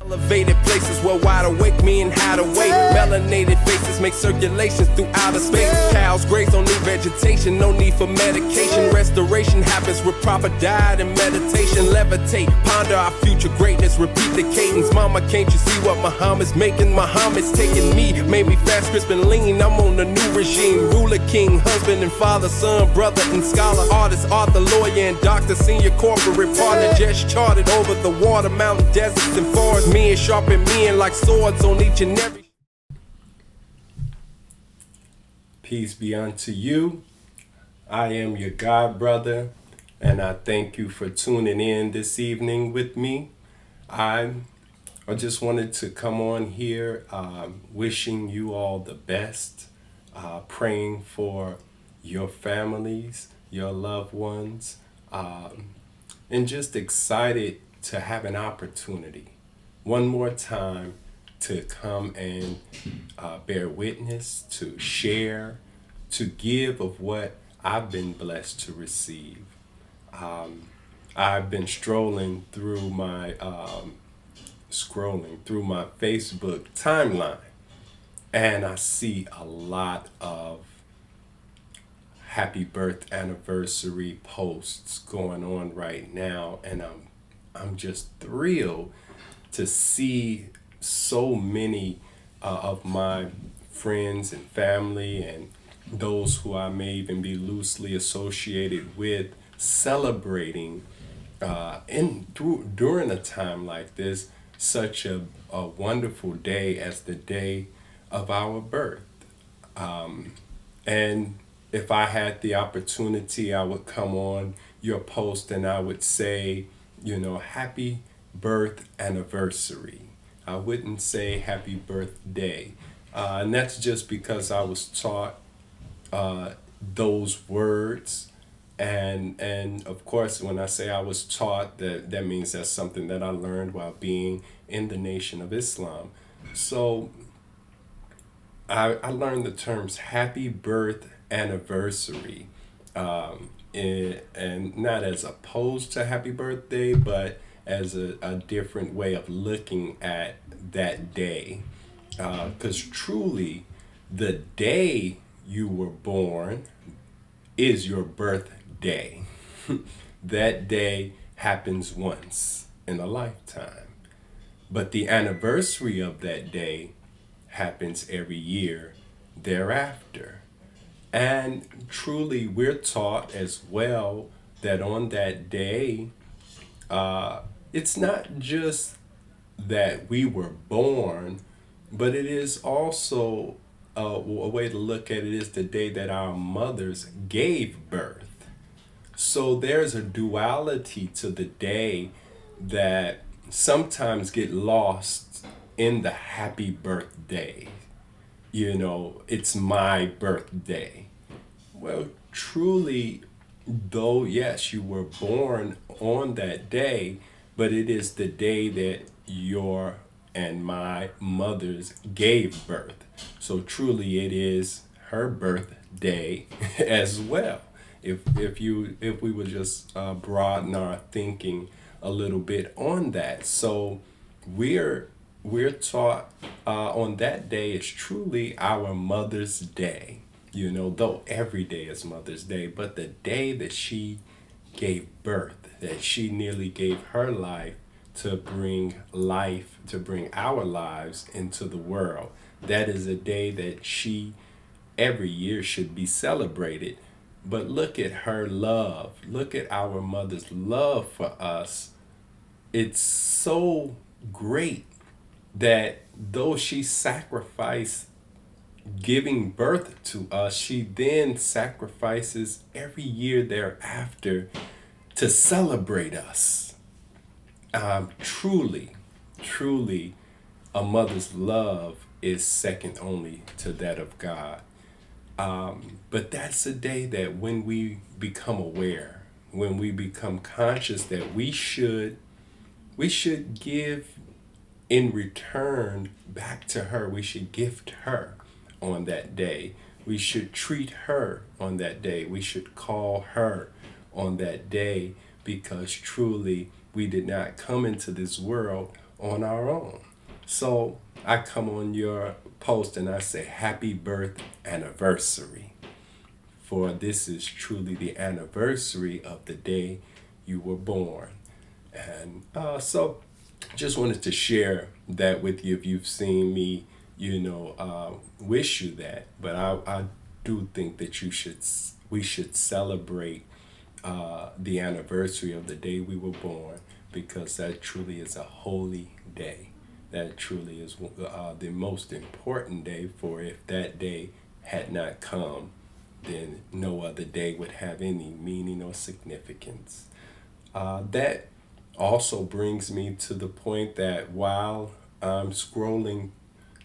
Elevated places where wide awake me and hide away. Melanated faces make circulations through outer space. Cows graze, don't need vegetation, no need for medication. Restoration happens with proper diet and meditation. Levitate, ponder our future greatness, repeat the cadence. Mama, can't you see what Muhammad's making? Muhammad's taking me, made me fast, crisp and lean. I'm on a new regime. Ruler, king, husband and father, son, brother and scholar, artist, author, lawyer and doctor, senior corporate partner. Just charted over the water, mountain, deserts and forests. Me and sharpen men like swords on each and every. Peace be unto you. I am your God brother, and I thank you for tuning in this evening with me. I just wanted to come on here wishing you all the best, praying for your families, your loved ones, and just excited to have an opportunity one more time to come and bear witness, to share, to give of what I've been blessed to receive. I've been scrolling through my Facebook timeline, and I see a lot of happy birth anniversary posts going on right now, and I'm just thrilled to see so many of my friends and family and those who I may even be loosely associated with celebrating during a time like this such a wonderful day as the day of our birth. And if I had the opportunity, I would come on your post and I would say, happy birth anniversary. I wouldn't say happy birthday. And that's just because I was taught those words. And of course, when I say I was taught, that means that's something that I learned while being in the Nation of Islam. So I learned the terms happy birth anniversary, and not as opposed to happy birthday, but as a different way of looking at that day. Because truly, the day you were born is your birthday. That day happens once in a lifetime. But the anniversary of that day happens every year thereafter. And truly, we're taught as well that on that day, it's not just that we were born, but it is also a way to look at it is the day that our mothers gave birth. So there's a duality to the day that sometimes get lost in the happy birthday. It's my birthday. Well, truly, though, yes, you were born on that day, but it is the day that your and my mothers gave birth. So truly it is her birthday as well. If we would just broaden our thinking a little bit on that. So we're taught on that day is truly our Mother's Day. Though every day is Mother's Day, but the day that she gave birth, that she nearly gave her life to bring our lives into the world. That is a day that she every year should be celebrated. But look at her love. Look at our mother's love for us. It's so great that though she sacrificed giving birth to us, she then sacrifices every year thereafter to celebrate us. Truly, a mother's love is second only to that of God. But that's a day that when we become aware, when we become conscious that we should give in return back to her. We should gift her on that day. We should treat her on that day. We should call her on that day, because truly we did not come into this world on our own. So I come on your post and I say, Happy birth anniversary. For this is truly the anniversary of the day you were born. And so just wanted to share that with you if you've seen me, wish you that. But I do think that we should celebrate the anniversary of the day we were born, because that truly is a holy day. That truly is the most important day, for if that day had not come, then no other day would have any meaning or significance. That also brings me to the point that while I'm scrolling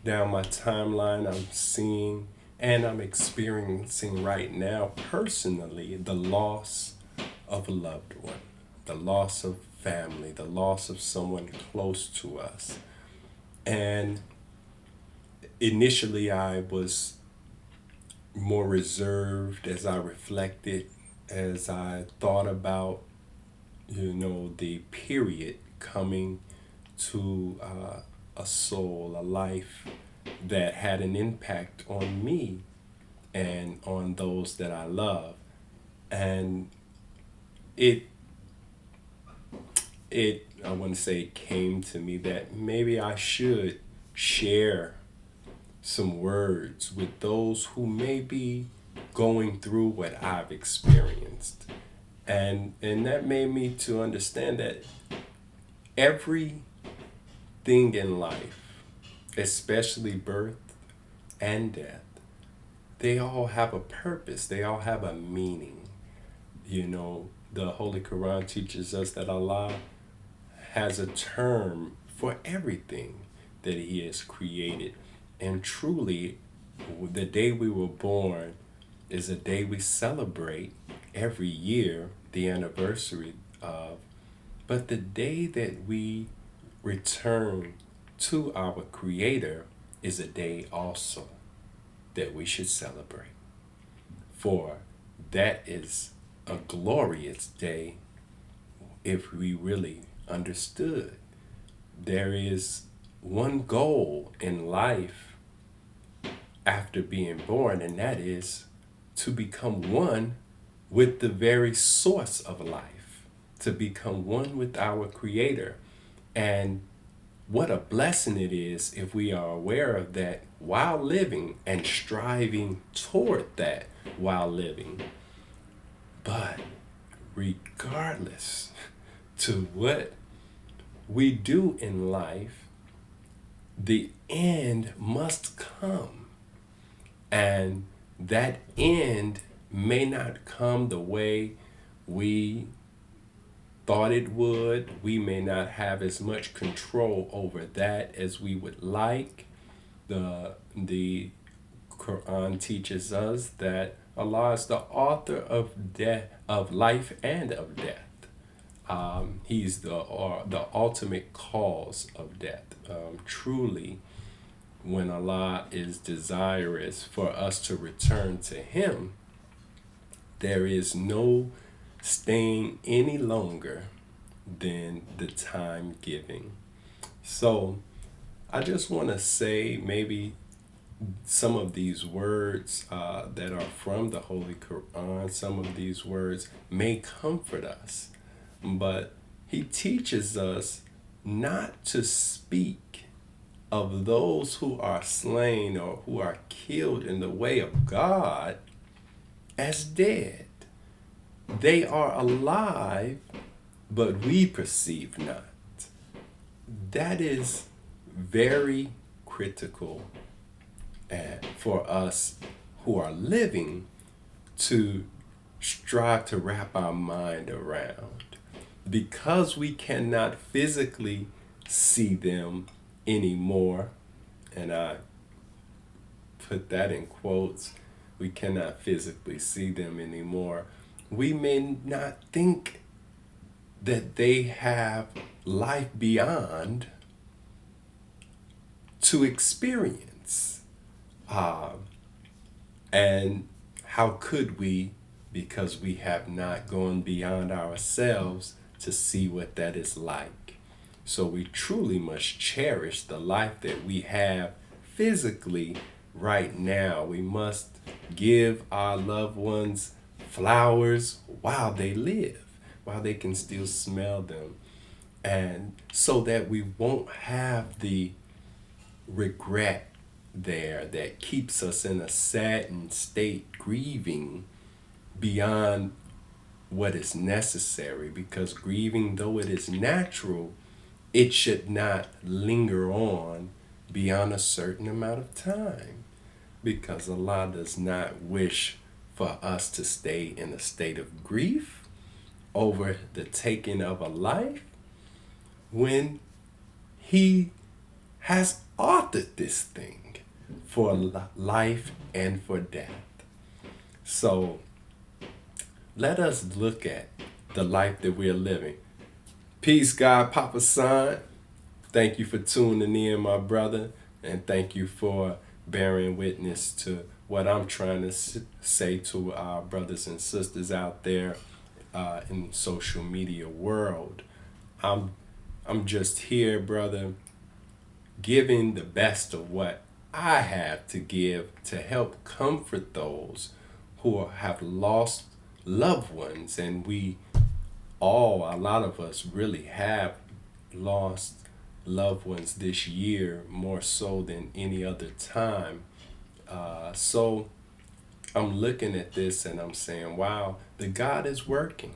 down my timeline, I'm seeing and I'm experiencing right now personally the loss of a loved one, the loss of family, the loss of someone close to us. And initially, I was more reserved as I reflected, as I thought about, the period coming to a soul, a life that had an impact on me and on those that I love. And it I want to say it came to me that maybe I should share some words with those who may be going through what I've experienced. And that made me to understand that everything in life, especially birth and death, they all have a purpose. They all have a meaning. The Holy Quran teaches us that Allah has a term for everything that He has created. And truly, the day we were born is a day we celebrate every year, the anniversary of. But the day that we return to our Creator is a day also that we should celebrate. For that is a glorious day if we really understood. There is one goal in life after being born, and that is to become one with the very source of life, to become one with our Creator. And what a blessing it is if we are aware of that while living and striving toward that while living. But regardless to what we do in life, the end must come. And that end may not come the way we thought it would. We may not have as much control over that as we would like. The Quran teaches us that Allah is the author of death, of life and of death. He's the ultimate cause of death. Truly, when Allah is desirous for us to return to Him, there is no staying any longer than the time giving. So I just want to say maybe some of these words that are from the Holy Quran, some of these words may comfort us, but He teaches us not to speak of those who are slain or who are killed in the way of God as dead. They are alive, but we perceive not. That is very critical for us who are living to strive to wrap our mind around. Because we cannot physically see them anymore, and I put that in quotes, we cannot physically see them anymore, we may not think that they have life beyond to experience. And how could we, because we have not gone beyond ourselves to see what that is like? So we truly must cherish the life that we have physically right now. We must give our loved ones flowers while they live, while they can still smell them. And so that we won't have the regret there that keeps us in a saddened state, grieving beyond what is necessary. Because grieving, though it is natural, it should not linger on beyond a certain amount of time. Because Allah does not wish for us to stay in a state of grief over the taking of a life when He has authored this thing for life and for death. So let us look at the life that we're living. Peace, God, Papa San. Thank you for tuning in, my brother, and thank you for bearing witness to what I'm trying to say to our brothers and sisters out there in social media world. I'm just here, brother, giving the best of what I have to give to help comfort those who have lost loved ones. And a lot of us really have lost loved ones this year, more so than any other time. So I'm looking at this and I'm saying, wow, the God is working.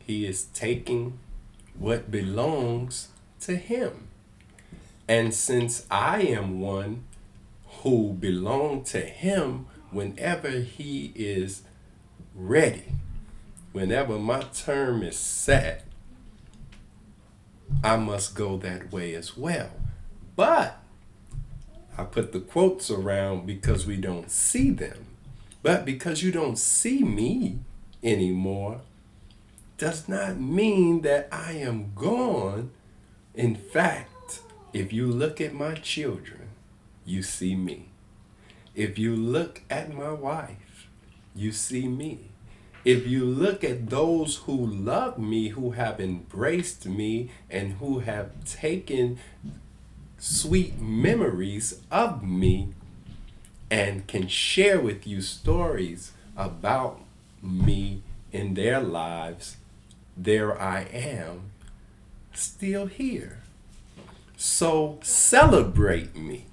He is taking what belongs to Him. And since I am one who belong to Him, whenever He is ready, whenever my term is set, I must go that way as well. But I put the quotes around because we don't see them. But because you don't see me anymore does not mean that I am gone. In fact, if you look at my children, you see me. If you look at my wife, you see me. If you look at those who love me, who have embraced me, and who have taken sweet memories of me and can share with you stories about me in their lives, there I am, still here. So celebrate me.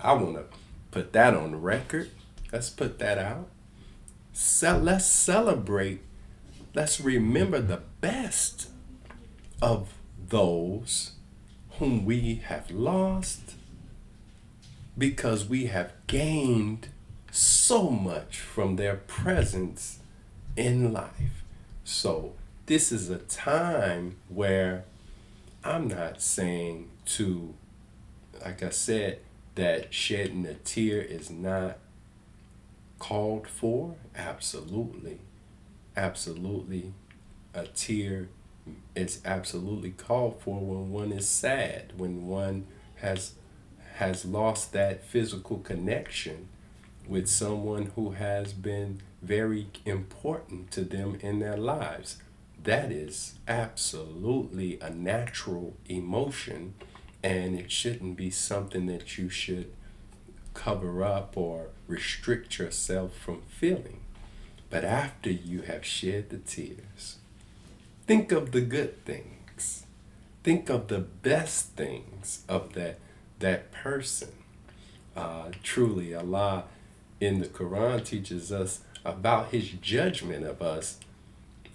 I want to put that on the record. Let's put that out. Let's celebrate. Let's remember the best of those whom we have lost, because we have gained so much from their presence in life. So this is a time where I'm not saying to, like I said, that shedding a tear is not called for. Absolutely. Absolutely. A tear is absolutely called for when one is sad, when one has lost that physical connection with someone who has been very important to them in their lives. That is absolutely a natural emotion, and it shouldn't be something that you should cover up or restrict yourself from feeling. But after you have shed the tears, think of the good things. Think of the best things of that person. Truly, Allah in the Quran teaches us about His judgment of us.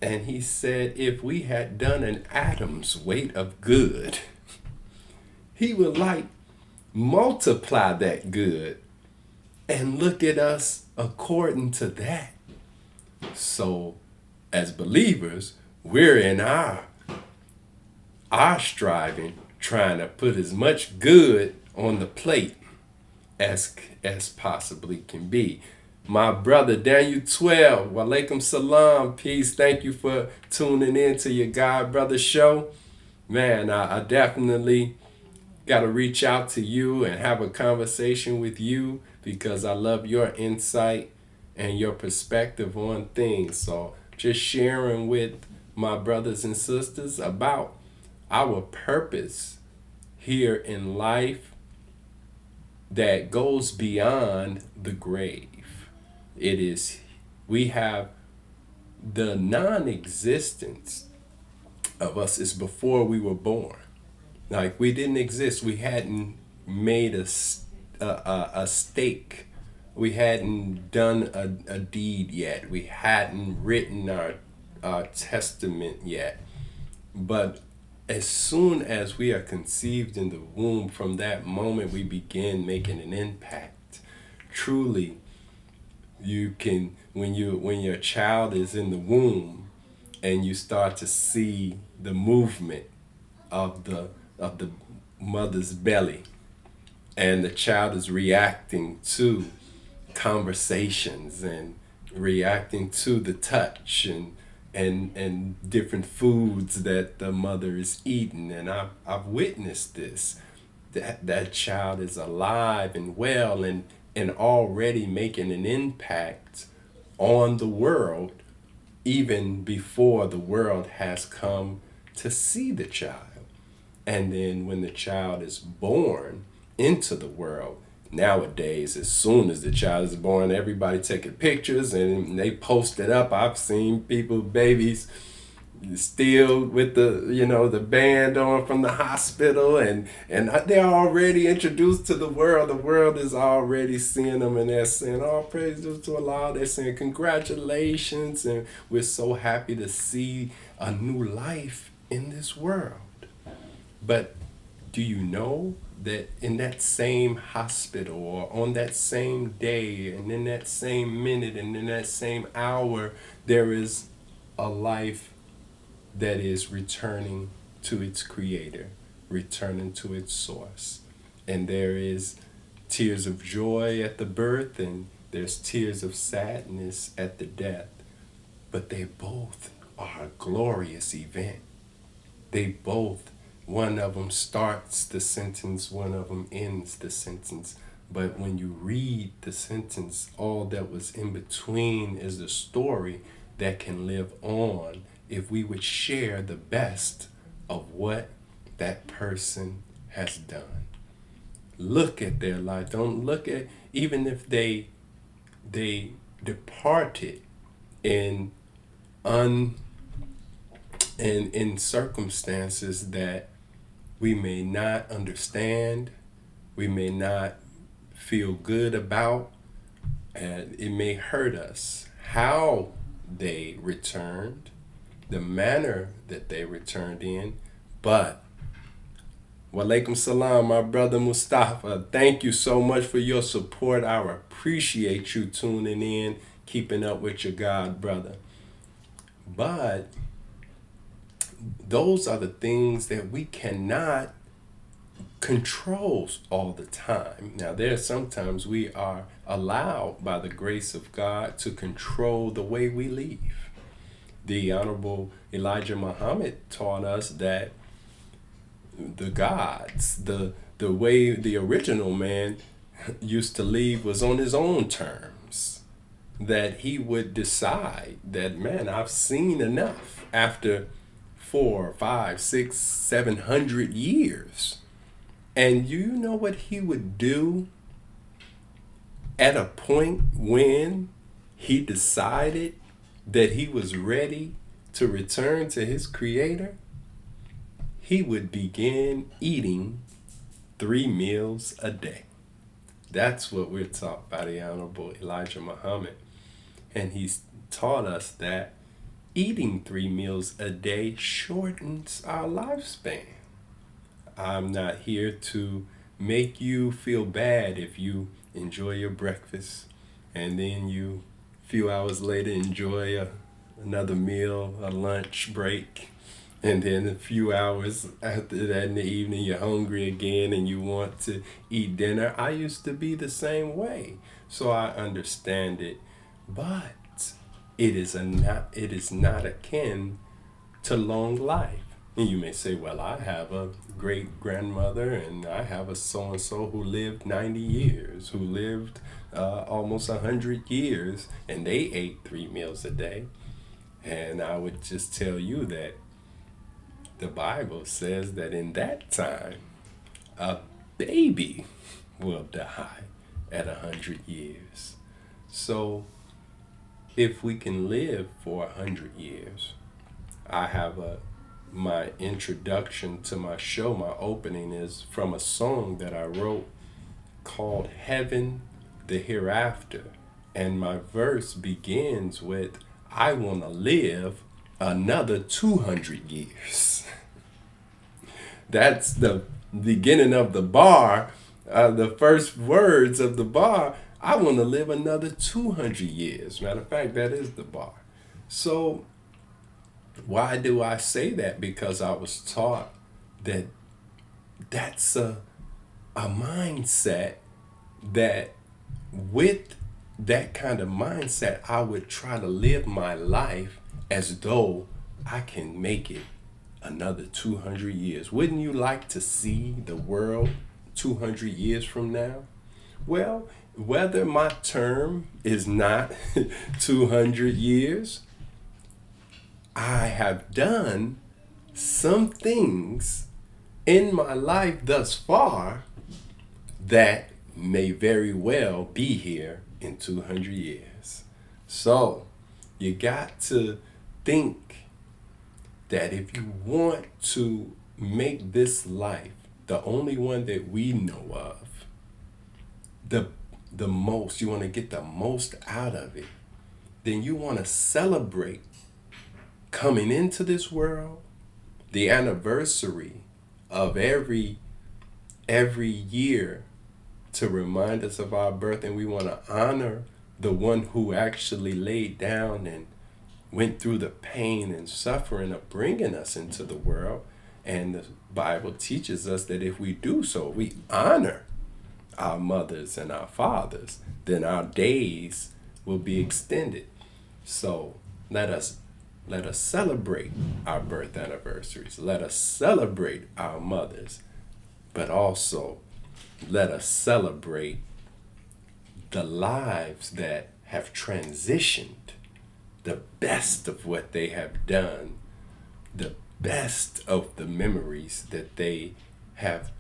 And He said, if we had done an atom's weight of good, He would multiply that good and look at us according to that. So as believers, we're in our striving, trying to put as much good on the plate as possibly can be. My brother Daniel 12, walaikum salam, peace. Thank you for tuning in to your God Brother show. Man, I definitely got to reach out to you and have a conversation with you because I love your insight and your perspective on things. So just sharing with my brothers and sisters about our purpose here in life that goes beyond the grave. It is, we have the non existence of us is before we were born. Like we didn't exist. We hadn't made a stake. We hadn't done a deed yet. We hadn't written our testament yet. But as soon as we are conceived in the womb, from that moment we begin making an impact. Truly, you can, when your child is in the womb and you start to see the movement of the mother's belly, and the child is reacting to conversations and reacting to the touch and different foods that the mother is eating. And I've witnessed this, that child is alive and well and already making an impact on the world even before the world has come to see the child. And then when the child is born into the world, nowadays, as soon as the child is born, everybody taking pictures and they post it up. I've seen people, babies, still with the band on from the hospital, and they're already introduced to the world. The world is already seeing them, and they're saying, "All praises to Allah." They're saying, "Congratulations," and we're so happy to see a new life in this world. But do you know that in that same hospital, or on that same day, and in that same minute, and in that same hour, there is a life that is returning to its creator, returning to its source? And there is tears of joy at the birth, and there's tears of sadness at the death. But they both are a glorious event. They both, one of them starts the sentence, one of them ends the sentence. But when you read the sentence, all that was in between is a story that can live on if we would share the best of what that person has done. Look at their life. Don't look at, even if they departed in in circumstances that we may not understand, we may not feel good about, and it may hurt us. How they returned, the manner that they returned in, but walaikum salam, my brother Mustafa. Thank you so much for your support. I appreciate you tuning in, keeping up with your God, brother. But those are the things that we cannot control all the time. Now, there are sometimes we are allowed by the grace of God to control the way we leave. The Honorable Elijah Muhammad taught us that the gods, the way the original man used to leave was on his own terms. That he would decide that, man, I've seen enough after 4, 5, 6, 700 years. And you know what he would do at a point when he decided that he was ready to return to his creator? He would begin eating 3 meals a day. That's what we're taught by the Honorable Elijah Muhammad. And he's taught us that eating 3 meals a day shortens our lifespan. I'm not here to make you feel bad if you enjoy your breakfast and then you, few hours later, enjoy another meal, a lunch break. And then a few hours after that in the evening, you're hungry again and you want to eat dinner. I used to be the same way, so I understand it. But it is not akin to long life. And you may say, well, I have a great grandmother and I have a so-and-so who lived 90 years, who lived almost 100 years, and they ate 3 meals a day. And I would just tell you that the Bible says that in that time, a baby will die at 100 years. So if we can live for 100 years, I have my introduction to my show, my opening is from a song that I wrote called Heaven the Hereafter. And my verse begins with, I want to live another 200 years. That's the beginning of the bar, the first words of the bar. I want to live another 200 years. Matter of fact, that is the bar. So, why do I say that? Because I was taught that that's a mindset that, with that kind of mindset, I would try to live my life as though I can make it another 200 years. Wouldn't you like to see the world 200 years from now? Well, whether my term is not 200 years, I have done some things in my life thus far that may very well be here in 200 years. So, you got to think that if you want to make this life the only one that we know of, the most, you want to get the most out of it, then you want to celebrate coming into this world, the anniversary of every year to remind us of our birth, and we want to honor the one who actually laid down and went through the pain and suffering of bringing us into the world. And the Bible teaches us that if we do so, we honor our mothers and our fathers, then our days will be extended. So let us celebrate our birth anniversaries. Let us celebrate our mothers, but also let us celebrate the lives that have transitioned, the best of what they have done, the best of the memories that they have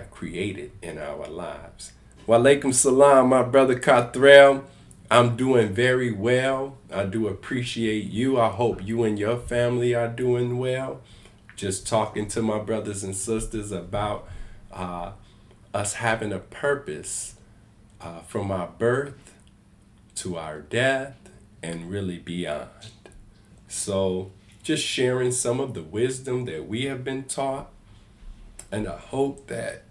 created in our lives. Walaikum salam, my brother Kathrel. I'm doing very well. I do appreciate you. I hope you and your family are doing well. Just talking to my brothers and sisters about us having a purpose from our birth to our death and really beyond. So, just sharing some of the wisdom that we have been taught, and I hope that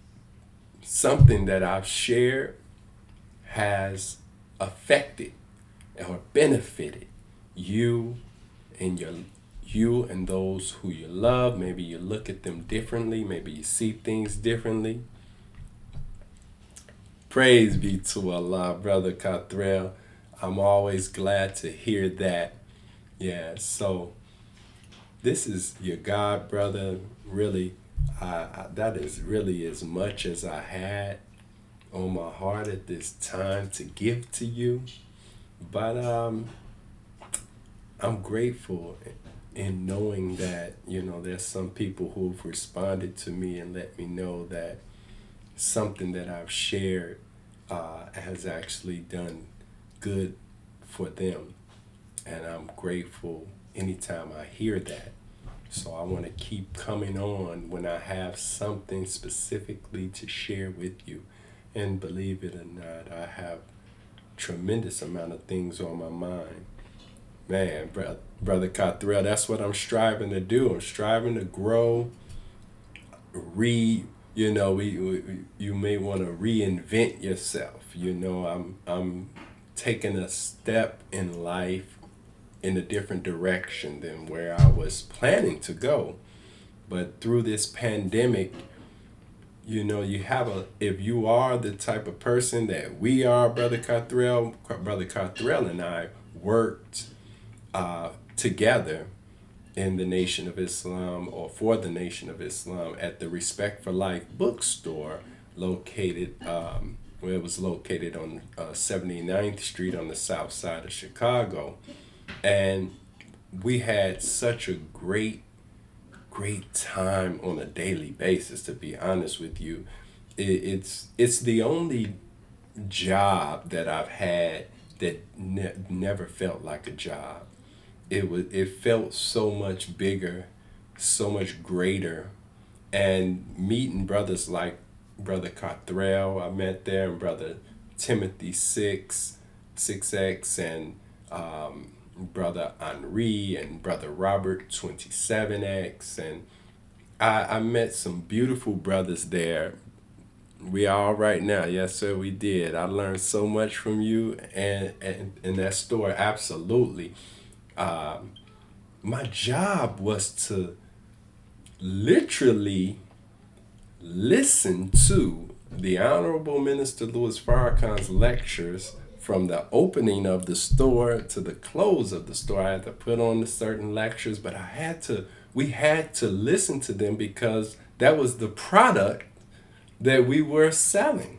something that I've shared has affected or benefited you and those who you love. Maybe you look at them differently, maybe you see things differently. Praise be to Allah, brother Kathrel. I'm always glad to hear that. Yeah, so this is your God, brother. Really, that is really as much as I had on my heart at this time to give to you. But I'm grateful in knowing that, there's some people who've responded to me and let me know that something that I've shared has actually done good for them. And I'm grateful anytime I hear that. So I want to keep coming on when I have something specifically to share with you. And believe it or not, I have tremendous amount of things on my mind. Man, brother Kathrel, that's what I'm striving to do. I'm striving to grow, you may want to reinvent yourself. I'm taking a step in life in a different direction than where I was planning to go. But through this pandemic, if you are the type of person that we are, Brother Kathrel and I worked together in the Nation of Islam, or for the Nation of Islam, at the Respect for Life bookstore located, where it was located on 79th Street on the south side of Chicago. And we had such a great great time on a daily basis, to be honest with you. It's the only job that I've had that never felt like a job. It felt so much bigger, so much greater, and meeting brothers like Brother Cothrell I met there, and Brother Timothy Six X, and Brother Henri, and Brother Robert 27X, and I met some beautiful brothers there. We are all right now. Yes, sir, we did. I learned so much from you and in that store. Absolutely. Um, my job was to literally listen to the Honorable Minister Louis Farrakhan's lectures from the opening of the store to the close of the store. I had to put on the certain lectures, but we had to listen to them because that was the product that we were selling.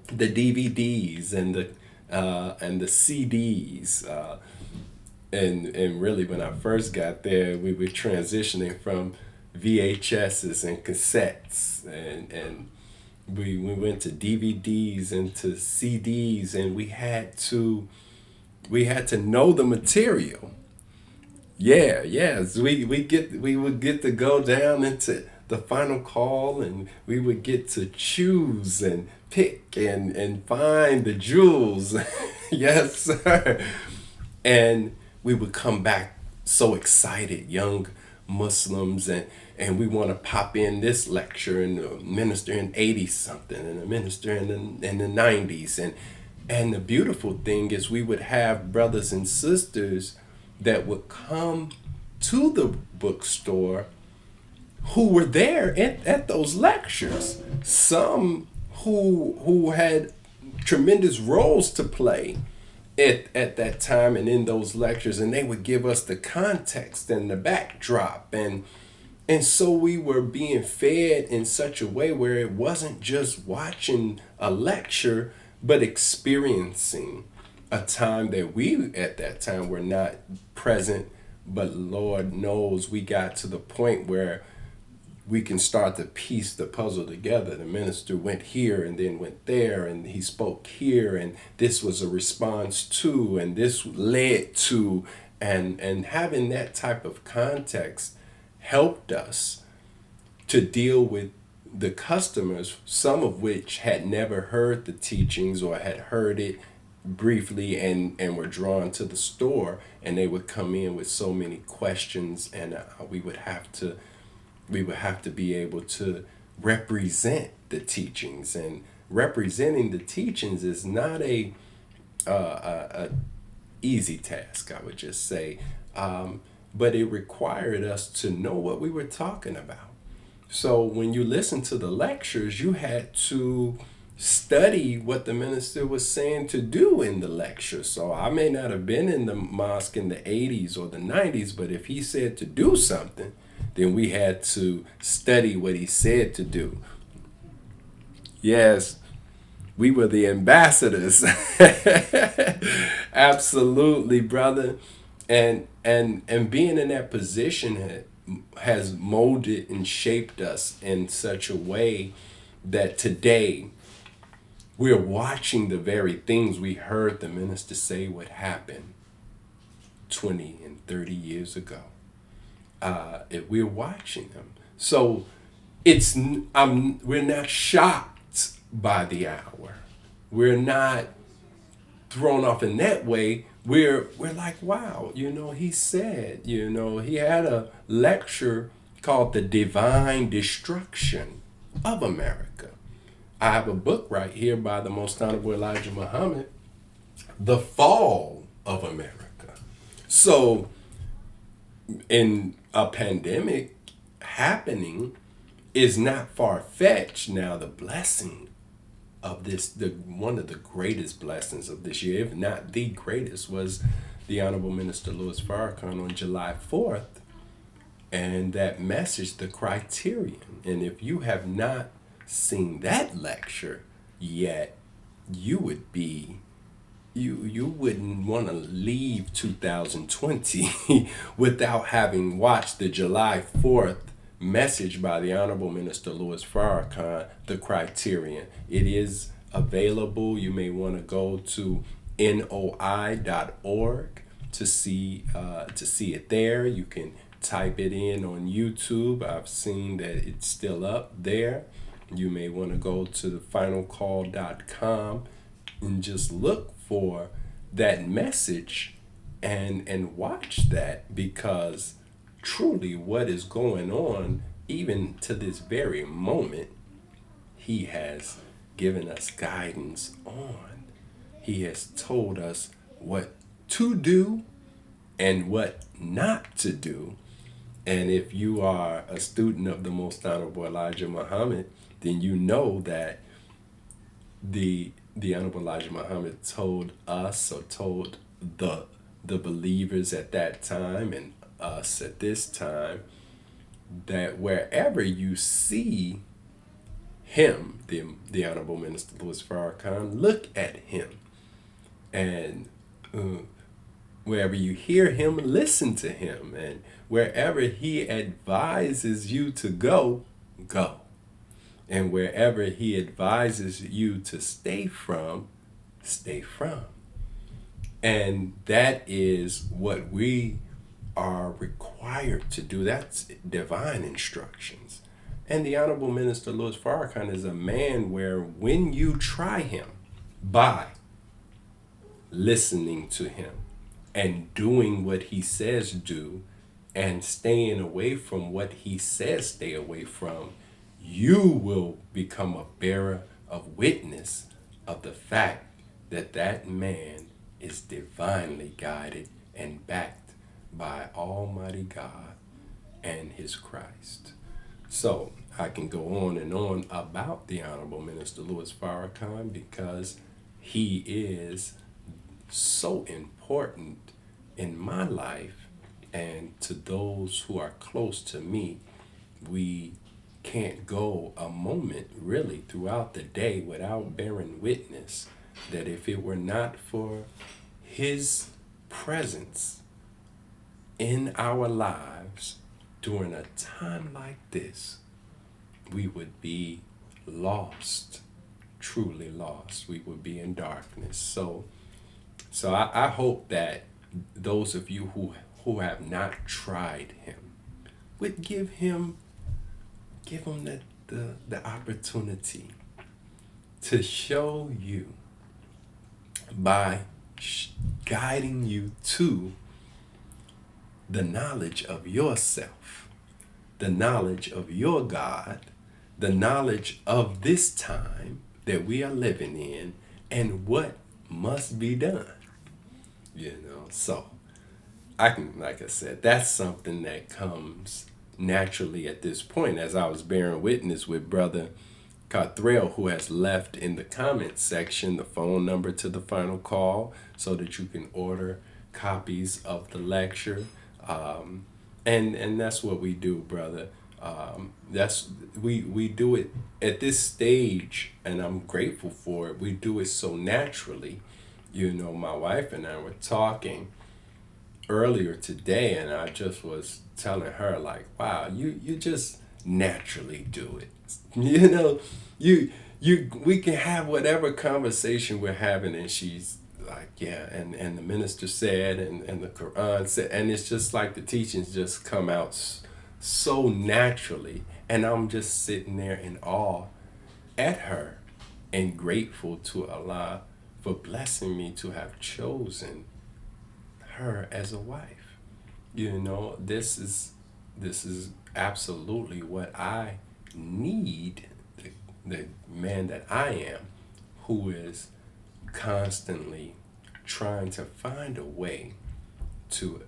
The DVDs and the CDs. And really, when I first got there, we were transitioning from VHSs and cassettes, and we went to DVDs and to CDs, and we had to know the material. Yeah, yes, we would get to go down into the final call, and we would get to choose and pick and find the jewels. Yes, sir. And we would come back so excited, young Muslims, and we want to pop in this lecture and minister in 80 something and a minister in the 90s. And the beautiful thing is we would have brothers and sisters that would come to the bookstore who were there at those lectures. Some who had tremendous roles to play at that time and in those lectures, and they would give us the context and the backdrop, and so we were being fed in such a way where it wasn't just watching a lecture but experiencing a time that we at that time were not present, but Lord knows we got to the point where we can start to piece the puzzle together. The minister went here and then went there, and he spoke here, and this was a response to, and this led to, and having that type of context helped us to deal with the customers, some of which had never heard the teachings or had heard it briefly and were drawn to the store, and they would come in with so many questions, and we would have to be able to represent the teachings, and representing the teachings is not a easy task, I would just say, but it required us to know what we were talking about. So when you listen to the lectures, you had to study what the minister was saying to do in the lecture. So I may not have been in the mosque in the 80s or the 90s, but if he said to do something, then we had to study what he said to do. Yes, we were the ambassadors. Absolutely, brother. And being in that position has molded and shaped us in such a way that today we're watching the very things we heard the minister say would happen 20 and 30 years ago. If we're watching them. So we're not shocked by the hour. We're not thrown off in that way. We're like, wow, he said, he had a lecture called The Divine Destruction of America. I have a book right here by the Most Honorable Elijah Muhammad, The Fall of America. So in a pandemic happening is not far-fetched. Now the blessing of one of the greatest blessings of this year, if not the greatest, was the Honorable Minister Louis Farrakhan on July 4th, and that message, The Criterion. And if you have not seen that lecture yet, you would be you wouldn't want to leave 2020 without having watched the July 4th message by the Honorable Minister Louis Farrakhan, The Criterion. It is available. You may want to go to noi.org to see it there. You can type it in on YouTube. I've seen that it's still up there. You may want to go to thefinalcall.com and just look for that message and watch that, because truly what is going on even to this very moment, he has given us guidance on. He has told us what to do and what not to do. And if you are a student of the Most Honorable Elijah Muhammad, then you know that the Honorable Elijah Muhammad told us, or told the believers at that time and us at this time, that wherever you see him, the Honorable Minister Louis Farrakhan, look at him. And wherever you hear him, listen to him. And wherever he advises you to go, go. And wherever he advises you to stay from, stay from. And that is what we are required to do. That's divine instructions. And the Honorable Minister Louis Farrakhan is a man where when you try him by listening to him and doing what he says do and staying away from what he says stay away from, you will become a bearer of witness of the fact that that man is divinely guided and backed by Almighty God and his Christ. So I can go on and on about the Honorable Minister Louis Farrakhan, because he is so important in my life and to those who are close to me. We can't go a moment really throughout the day without bearing witness that if it were not for his presence in our lives during a time like this, we would be lost, truly lost. We would be in darkness. So I hope that those of you who have not tried him would give him the opportunity to show you by guiding you to the knowledge of yourself, the knowledge of your God, the knowledge of this time that we are living in, and what must be done. So I can, like I said, that's something that comes naturally at this point, as I was bearing witness with Brother Cothrell, who has left in the comments section the phone number to the final call so that you can order copies of the lecture. And that's what we do, brother. We do it at this stage, and I'm grateful for it. We do it so naturally. My wife and I were talking earlier today, and I just was telling her, like, wow, you just naturally do it. We can have whatever conversation we're having, and she's like, yeah, and the minister said, and the Quran said, and it's just like the teachings just come out so naturally, and I'm just sitting there in awe at her and grateful to Allah for blessing me to have chosen her as a wife. This is absolutely what I need. The man that I am, who is constantly trying to find a way to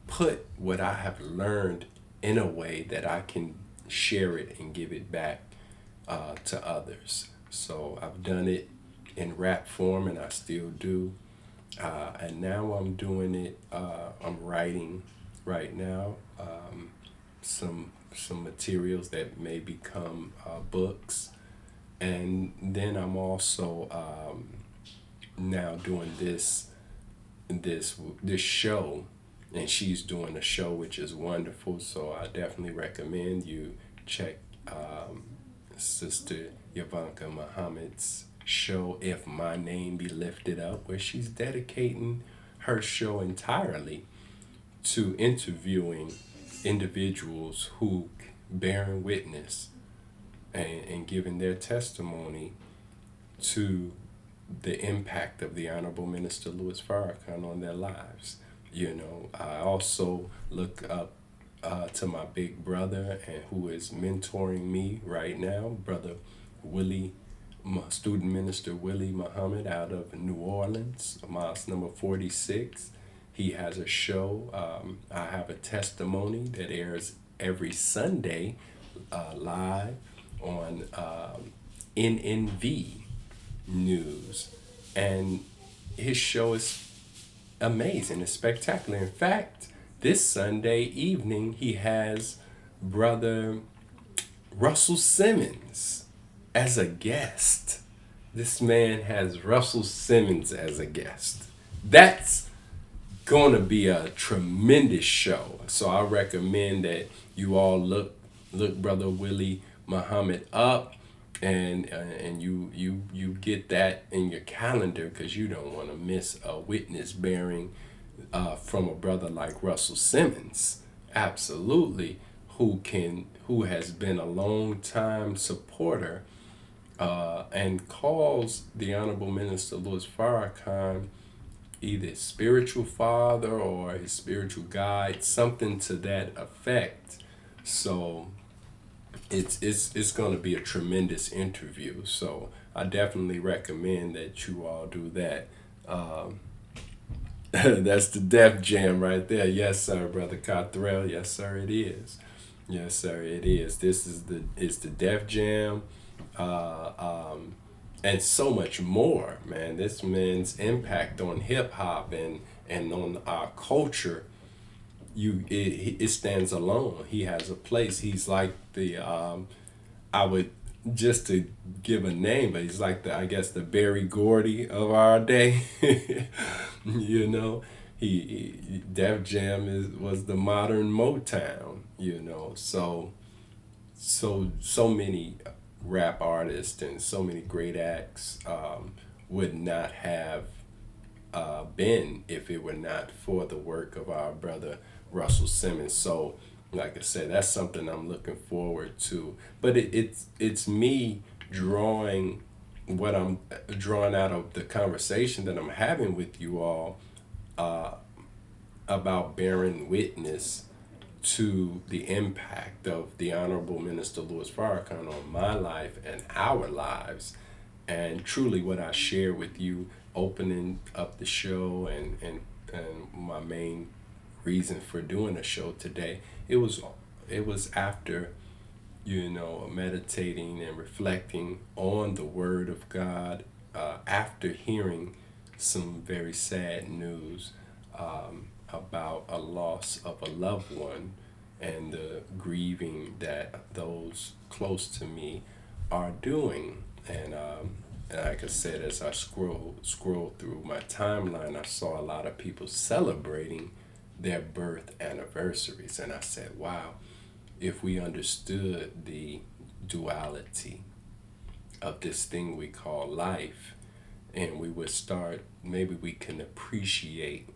put what I have learned in a way that I can share it and give it back to others. So I've done it in rap form, and I still do. And now I'm doing it. I'm writing right now some materials that may become books, and then I'm also now doing this show, and she's doing a show which is wonderful. So I definitely recommend you check Sister Yavanka Muhammad's show, If My Name Be Lifted Up, where she's dedicating her show entirely to interviewing individuals who bearing witness and giving their testimony to the impact of the Honorable Minister Louis Farrakhan on their lives. You know, I also look up to my big brother and who is mentoring me right now, Brother Willie, Student Minister Willie Muhammad out of New Orleans, Mosque number 46. He has a show. I have a testimony that airs every Sunday live on NNV News. And his show is amazing. It's spectacular. In fact, this Sunday evening, he has Brother Russell Simmons as a guest. This man has Russell Simmons as a guest. That's going to be a tremendous show. So I recommend that you all look Brother Willie Muhammad up, and you get that in your calendar, because you don't want to miss a witness bearing from a brother like Russell Simmons. Absolutely, who has been a long time supporter and calls the Honorable Minister Louis Farrakhan either his spiritual father or his spiritual guide, something to that effect. So it's going to be a tremendous interview. So I definitely recommend that you all do that. That's the Def Jam right there. Yes, sir, Brother Cothrell. Yes, sir, it is. Yes, sir, it is. This is the Def Jam. Uh, um, and so much more, man. This man's impact on hip hop and on our culture, it stands alone. He has a place. He's like the I would, just to give a name, but he's like the, I guess, the Berry Gordy of our day. You know, Def Jam was the modern Motown. You know, so many rap artists and so many great acts would not have been if it were not for the work of our brother Russell Simmons. So, like I said, that's something I'm looking forward to. But it's me drawing what I'm drawing out of the conversation that I'm having with you all about bearing witness to the impact of the Honorable Minister Louis Farrakhan on my life and our lives. And truly, what I share with you, opening up the show, and my main reason for doing a show today, it was after, meditating and reflecting on the Word of God, after hearing some very sad news about a loss of a loved one, and the grieving that those close to me are doing. And like I said, as I scroll through my timeline, I saw a lot of people celebrating their birth anniversaries, and I said, "Wow, if we understood the duality of this thing we call life, and we would start, maybe we can appreciate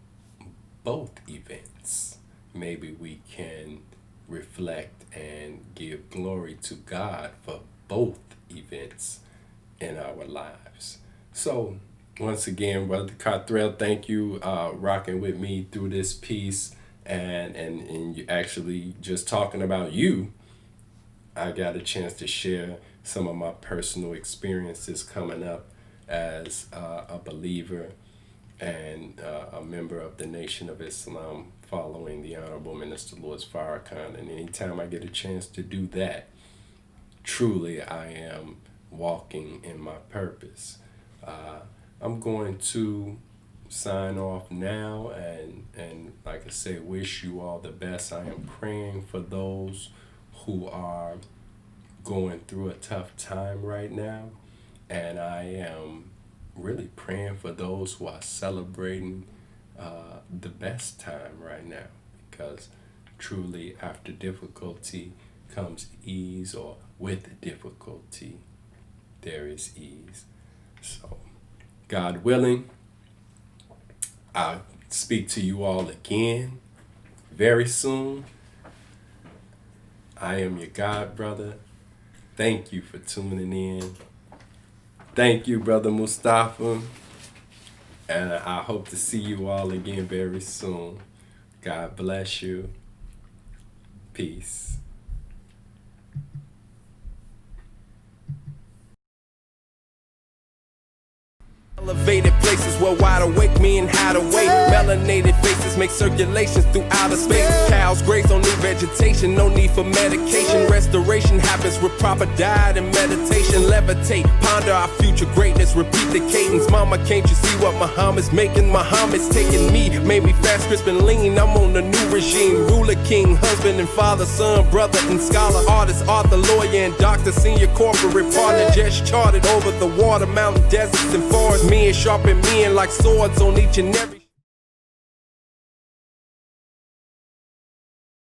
both events. Maybe we can reflect and give glory to God for both events in our lives." So, once again, Brother Cothrell, thank you rocking with me through this piece, and you actually just talking about you. I got a chance to share some of my personal experiences coming up as a believer and a member of the Nation of Islam, following the Honorable Minister Louis Farrakhan. And anytime I get a chance to do that, truly I am walking in my purpose. Uh, I'm going to sign off now, and like I say, wish you all the best. I am praying for those who are going through a tough time right now, and I am really praying for those who are celebrating the best time right now, because truly after difficulty comes ease, or with difficulty there is ease. So, God willing, I'll speak to you all again very soon. I am your God brother. Thank you for tuning in. Thank you, Brother Mustafa. And I hope to see you all again very soon. God bless you. Peace. Elevated places where wide awake me and hide away. Melanated faces make circulations through outer space. Cows graze on new vegetation, no need for medication. Restoration happens with proper diet and meditation. Levitate, ponder our future greatness, repeat the cadence. Mama, can't you see what Muhammad's making? Muhammad's taking me, made me fast, crisp and lean. I'm on the new regime. Ruler, king, husband and father, son, brother and scholar, artist, author, lawyer and doctor, senior corporate partner. Just charted over the water, mountain, deserts and forests. Me and sharpen men like swords on each and every